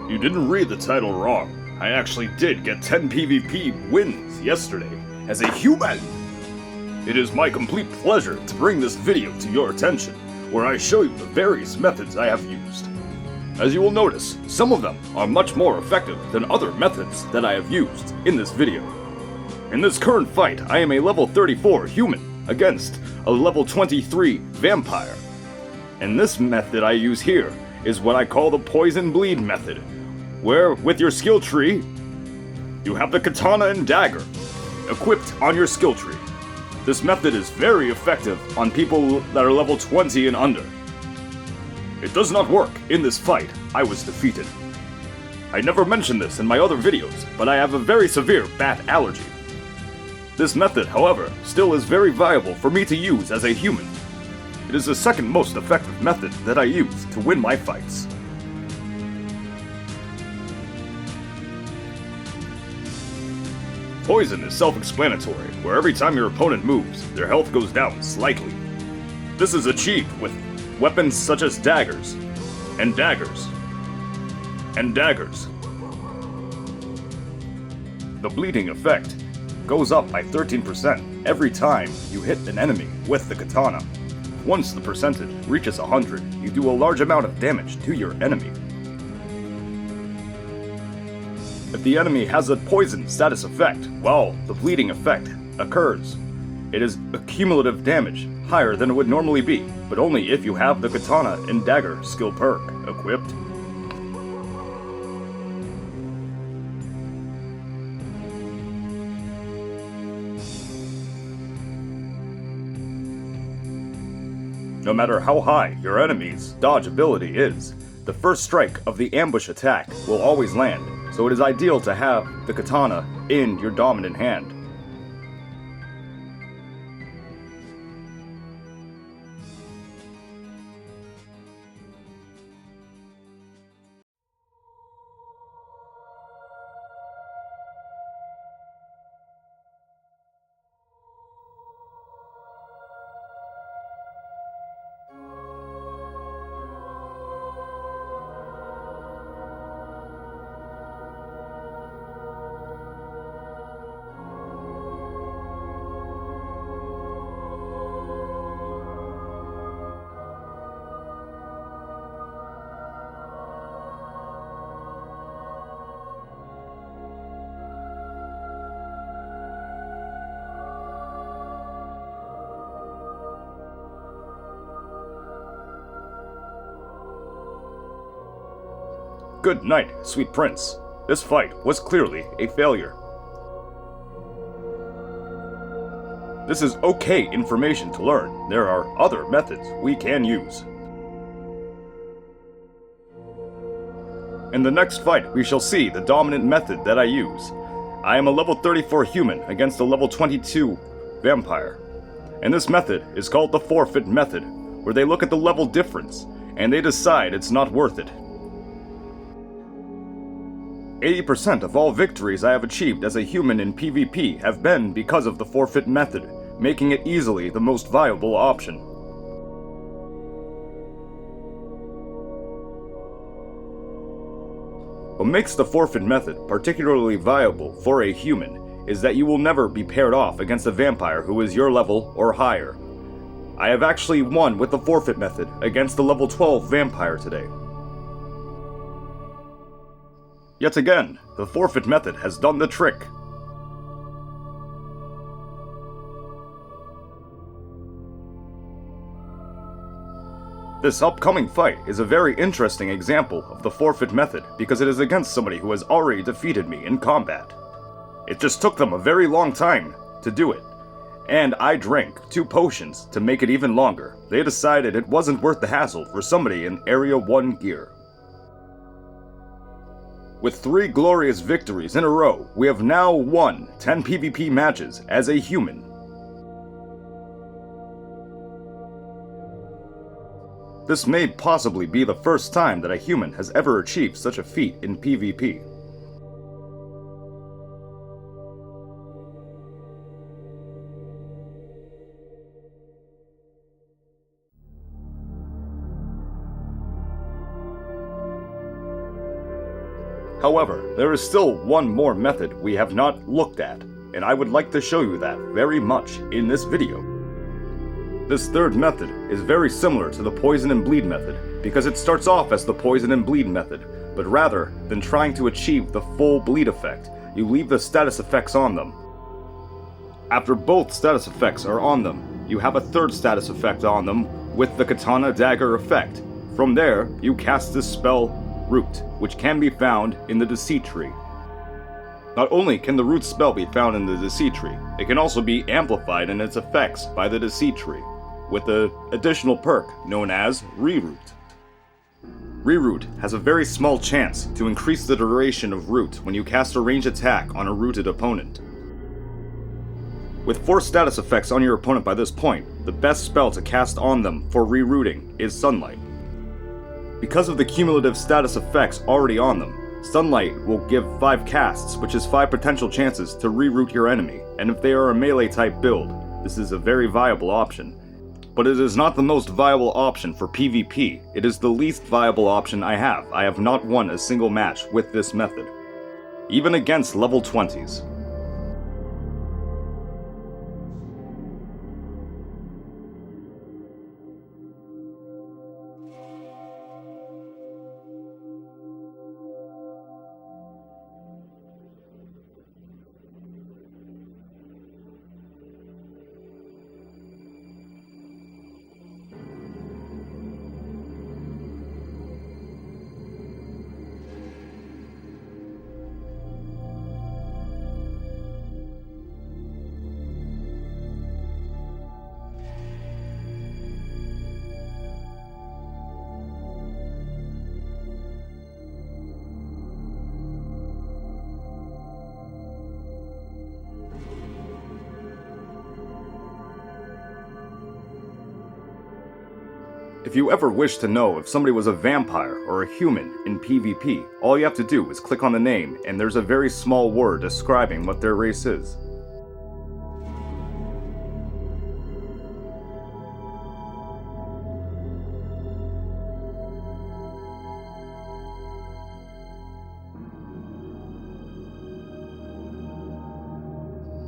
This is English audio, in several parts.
You didn't read the title wrong. I actually did get 10 PvP wins yesterday as a human. It is my complete pleasure to bring this video to your attention, where I show you the various methods I have used. As you will notice, some of them are much more effective than other methods that I have used in this video. In this current fight, I am a level 34 human against a level 23 vampire. And this method I use here is what I call the poison bleed method, where with your skill tree, you have the katana and dagger equipped on your skill tree. This method is very effective on people that are level 20 and under. It does not work in this fight. I was defeated. I never mentioned this in my other videos, but I have a very severe bat allergy. This method, however, still is very viable for me to use as a human. It is the second most effective method that I use to win my fights. Poison is self-explanatory, where every time your opponent moves, their health goes down slightly. This is achieved with weapons such as daggers, and daggers, and daggers. The bleeding effect goes up by 13% every time you hit an enemy with the katana. Once the percentage reaches 100, you do a large amount of damage to your enemy. If the enemy has a poison status effect while the bleeding effect occurs, it is a cumulative damage higher than it would normally be, but only if you have the katana and dagger skill perk equipped. No matter how high your enemy's dodge ability is, the first strike of the ambush attack will always land, so it is ideal to have the katana in your dominant hand. Good night, sweet prince. This fight was clearly a failure. This is okay information to learn. There are other methods we can use. In the next fight, we shall see the dominant method that I use. I am a level 34 human against a level 22 vampire. And this method is called the forfeit method, where they look at the level difference, and they decide it's not worth it. 80% of all victories I have achieved as a human in PvP have been because of the forfeit method, making it easily the most viable option. What makes the forfeit method particularly viable for a human is that you will never be paired off against a vampire who is your level or higher. I have actually won with the forfeit method against the level 12 vampire today. Yet again, the forfeit method has done the trick. This upcoming fight is a very interesting example of the forfeit method because it is against somebody who has already defeated me in combat. It just took them a very long time to do it, and I drank 2 potions to make it even longer. They decided it wasn't worth the hassle for somebody in Area 1 gear. With 3 glorious victories in a row, we have now won 10 PvP matches as a human. This may possibly be the first time that a human has ever achieved such a feat in PvP. However, there is still one more method we have not looked at, and I would like to show you that very much in this video. This third method is very similar to the poison and bleed method because it starts off as the poison and bleed method, but rather than trying to achieve the full bleed effect, you leave the status effects on them. After both status effects are on them, you have a third status effect on them with the Katana Dagger effect. From there, you cast this spell, Root, which can be found in the Deceit Tree. Not only can the Root spell be found in the Deceit Tree, it can also be amplified in its effects by the Deceit Tree, with the additional perk known as Reroot. Reroot has a very small chance to increase the duration of Root when you cast a ranged attack on a rooted opponent. With 4 status effects on your opponent by this point, the best spell to cast on them for rerooting is Sunlight. Because of the cumulative status effects already on them, Sunlight will give 5 casts, which is 5 potential chances to reroot your enemy, and if they are a melee type build, this is a very viable option. But it is not the most viable option for PvP, it is the least viable option I have. I have not won a single match with this method, even against level 20s. If you ever wish to know if somebody was a vampire or a human in PvP, all you have to do is click on the name and there's a very small word describing what their race is.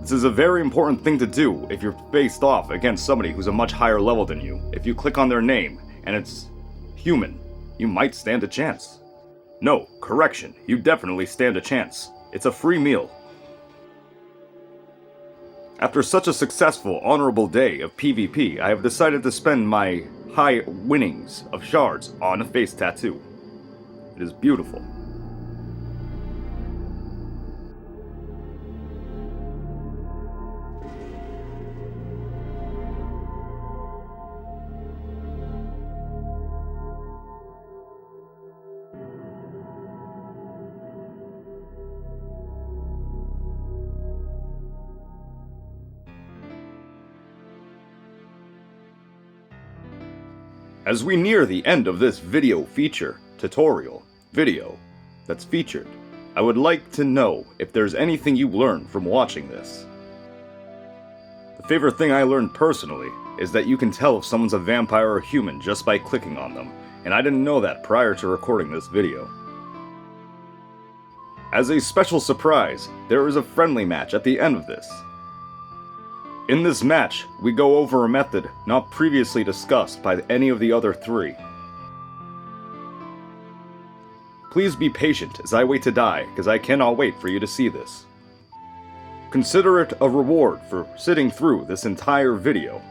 This is a very important thing to do if you're faced off against somebody who's a much higher level than you. If you click on their name and it's human, you might stand a chance. No, correction, you definitely stand a chance. It's a free meal. After such a successful, honorable day of PvP, I have decided to spend my high winnings of shards on a face tattoo. It is beautiful. As we near the end of this video tutorial video that's featured, I would like to know if there's anything you learned from watching this. The favorite thing I learned personally is that you can tell if someone's a vampire or human just by clicking on them, and I didn't know that prior to recording this video. As a special surprise, there is a friendly match at the end of this. In this match, we go over a method not previously discussed by any of the other 3. Please be patient as I wait to die, because I cannot wait for you to see this. Consider it a reward for sitting through this entire video.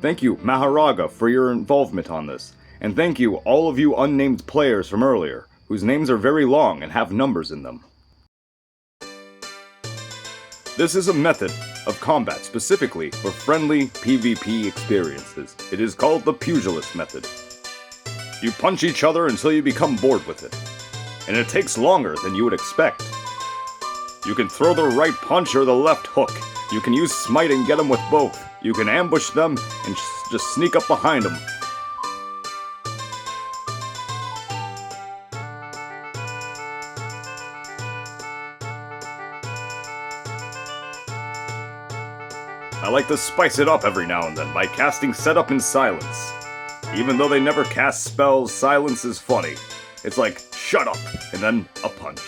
Thank you, Maharaga, for your involvement on this, and thank you all of you unnamed players from earlier, whose names are very long and have numbers in them. This is a method of combat specifically for friendly PvP experiences. It is called the Pugilist method. You punch each other until you become bored with it, and it takes longer than you would expect. You can throw the right punch or the left hook, You can use Smite and get them with both. You can ambush them and just sneak up behind them. I like to spice it up every now and then by casting Setup in Silence. Even though they never cast spells, silence is funny. It's like, shut up, and then a punch.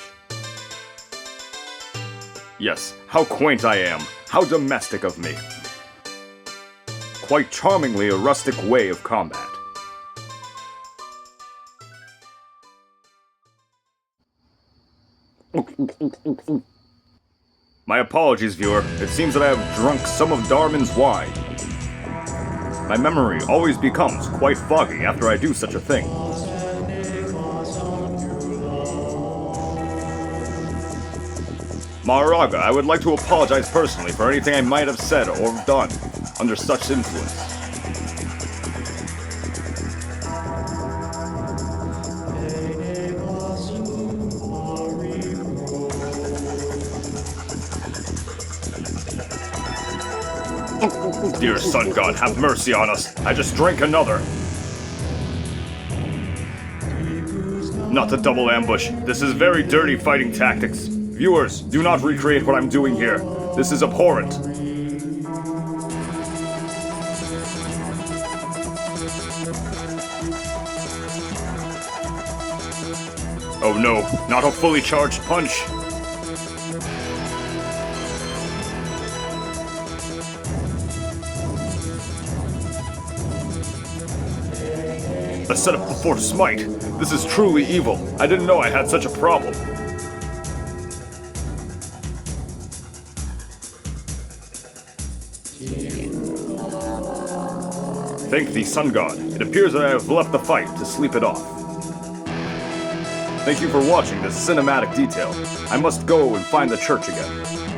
Yes, how quaint I am. How domestic of me. Quite charmingly a rustic way of combat. My apologies, viewer. It seems that I have drunk some of Darman's wine. My memory always becomes quite foggy after I do such a thing. Maharaga, I would like to apologize personally for anything I might have said or done under such influence. Dear Sun God, have mercy on us. I just drank another. Not the double ambush. This is very dirty fighting tactics. Viewers, do not recreate what I'm doing here. This is abhorrent. Oh no, not a fully charged punch. A setup before Smite. This is truly evil. I didn't know I had such a problem. Thank thee, Sun God. It appears that I have left the fight to sleep it off. Thank you for watching this cinematic detail. I must go and find the church again.